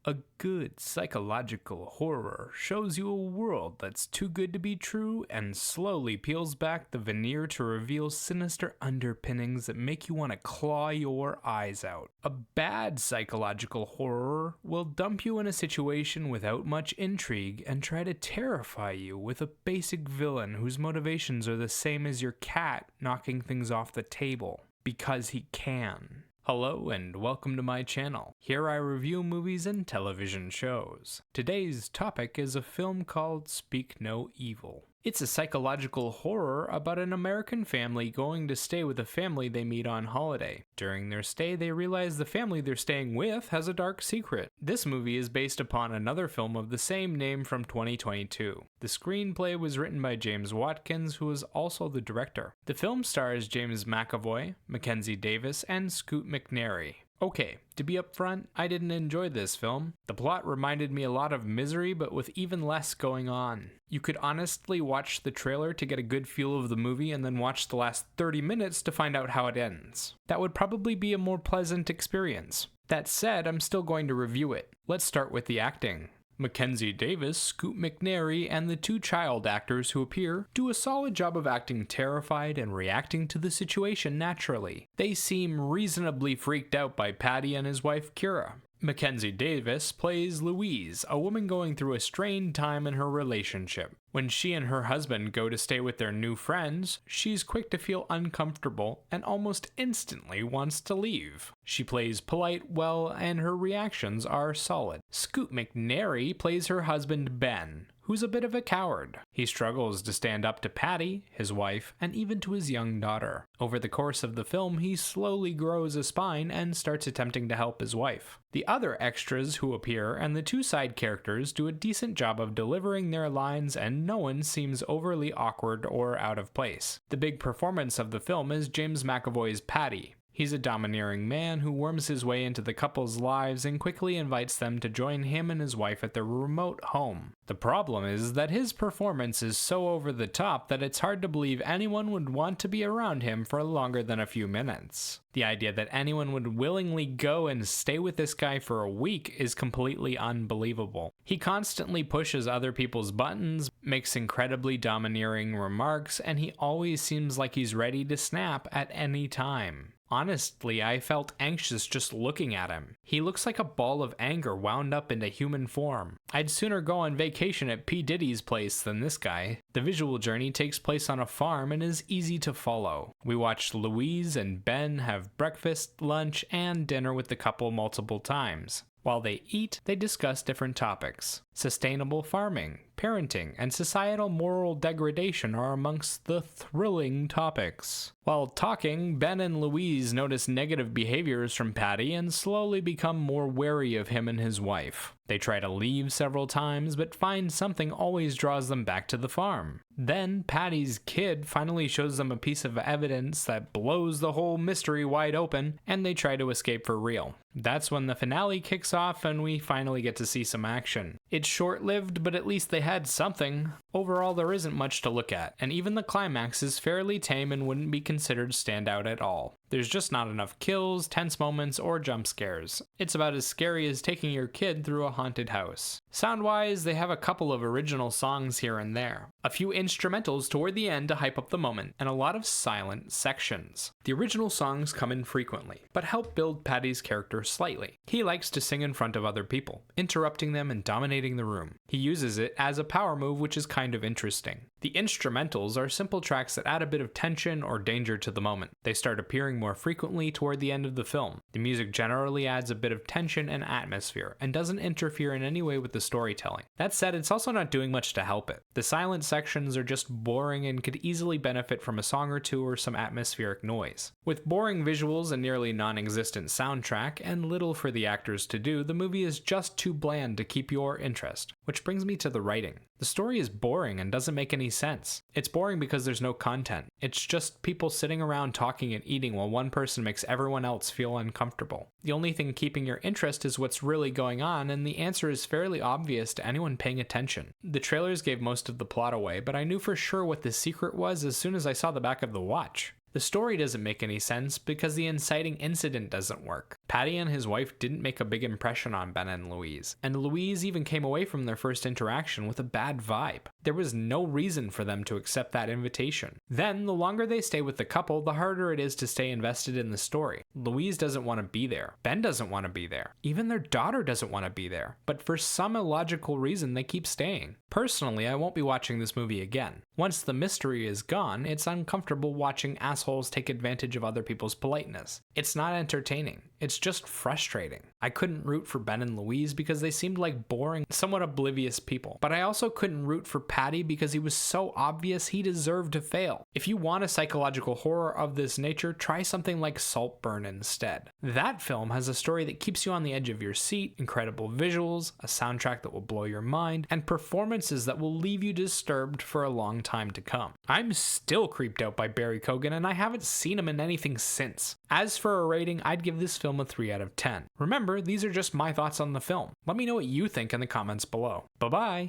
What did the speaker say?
A good psychological horror shows you a world that's too good to be true and slowly peels back the veneer to reveal sinister underpinnings that make you want to claw your eyes out. A bad psychological horror will dump you in a situation without much intrigue and try to terrify you with a basic villain whose motivations are the same as your cat knocking things off the table because he can. Hello and welcome to my channel. Here I review movies and television shows. Today's topic is a film called Speak No Evil. It's a psychological horror about an American family going to stay with a family they meet on holiday. During their stay, they realize the family they're staying with has a dark secret. This movie is based upon another film of the same name from 2022. The screenplay was written by James Watkins, who is also the director. The film stars James McAvoy, Mackenzie Davis, and Scoot McNairy. Okay, to be upfront, I didn't enjoy this film. The plot reminded me a lot of Misery, but with even less going on. You could honestly watch the trailer to get a good feel of the movie and then watch the last 30 minutes to find out how it ends. That would probably be a more pleasant experience. That said, I'm still going to review it. Let's start with the acting. Mackenzie Davis, Scoot McNairy, and the two child actors who appear do a solid job of acting terrified and reacting to the situation naturally. They seem reasonably freaked out by Patty and his wife Kira. Mackenzie Davis plays Louise, a woman going through a strained time in her relationship. When she and her husband go to stay with their new friends, she's quick to feel uncomfortable and almost instantly wants to leave. She plays polite well, and her reactions are solid. Scoot McNairy plays her husband Ben, who's a bit of a coward. He struggles to stand up to Patty, his wife, and even to his young daughter. Over the course of the film, he slowly grows a spine and starts attempting to help his wife. The other extras who appear and the two side characters do a decent job of delivering their lines, and no one seems overly awkward or out of place. The big performance of the film is James McAvoy's Patty. He's a domineering man who worms his way into the couple's lives and quickly invites them to join him and his wife at their remote home. The problem is that his performance is so over the top that it's hard to believe anyone would want to be around him for longer than a few minutes. The idea that anyone would willingly go and stay with this guy for a week is completely unbelievable. He constantly pushes other people's buttons, makes incredibly domineering remarks, and he always seems like he's ready to snap at any time. Honestly, I felt anxious just looking at him. He looks like a ball of anger wound up into human form. I'd sooner go on vacation at P. Diddy's place than this guy. The visual journey takes place on a farm and is easy to follow. We watched Louise and Ben have breakfast, lunch, and dinner with the couple multiple times. While they eat, they discuss different topics. Sustainable farming, parenting, and societal moral degradation are amongst the thrilling topics. While talking, Ben and Louise notice negative behaviors from Patty and slowly become more wary of him and his wife. They try to leave several times, but find something always draws them back to the farm. Then, Patty's kid finally shows them a piece of evidence that blows the whole mystery wide open, and they try to escape for real. That's when the finale kicks off and we finally get to see some action. It's short-lived, but at least they had something. Overall, there isn't much to look at, and even the climax is fairly tame and wouldn't be considered standout at all. There's just not enough kills, tense moments, or jump scares. It's about as scary as taking your kid through a haunted house. Sound-wise, they have a couple of original songs here and there, a few instrumentals toward the end to hype up the moment, and a lot of silent sections. The original songs come in frequently, but help build Patty's character slightly. He likes to sing in front of other people, interrupting them and dominating the room. He uses it as a power move, which is kind of interesting. The instrumentals are simple tracks that add a bit of tension or danger to the moment. They start appearing more frequently toward the end of the film. The music generally adds a bit of tension and atmosphere, and doesn't interfere in any way with the storytelling. That said, it's also not doing much to help it. The silent sections are just boring and could easily benefit from a song or two or some atmospheric noise. With boring visuals and nearly non-existent soundtrack, and little for the actors to do, the movie is just too bland to keep your interest. Which brings me to the writing. The story is boring and doesn't make any sense. It's boring because there's no content. It's just people sitting around talking and eating while one person makes everyone else feel uncomfortable. The only thing keeping your interest is what's really going on, and the answer is fairly obvious to anyone paying attention. The trailers gave most of the plot away, but I knew for sure what the secret was as soon as I saw the back of the watch. The story doesn't make any sense because the inciting incident doesn't work. Patty and his wife didn't make a big impression on Ben and Louise, and Louise even came away from their first interaction with a bad vibe. There was no reason for them to accept that invitation. Then, the longer they stay with the couple, the harder it is to stay invested in the story. Louise doesn't want to be there. Ben doesn't want to be there. Even their daughter doesn't want to be there. But for some illogical reason, they keep staying. Personally, I won't be watching this movie again. Once the mystery is gone, it's uncomfortable watching assholes take advantage of other people's politeness. It's not entertaining. It's just frustrating. I couldn't root for Ben and Louise because they seemed like boring, somewhat oblivious people. But I also couldn't root for Patty because he was so obvious he deserved to fail. If you want a psychological horror of this nature, try something like Saltburn instead. That film has a story that keeps you on the edge of your seat, incredible visuals, a soundtrack that will blow your mind, and performances that will leave you disturbed for a long time to come. I'm still creeped out by Barry Keoghan, and I haven't seen him in anything since. As for a rating, I'd give this film a 3 out of 10. Remember, these are just my thoughts on the film. Let me know what you think in the comments below. Bye-bye!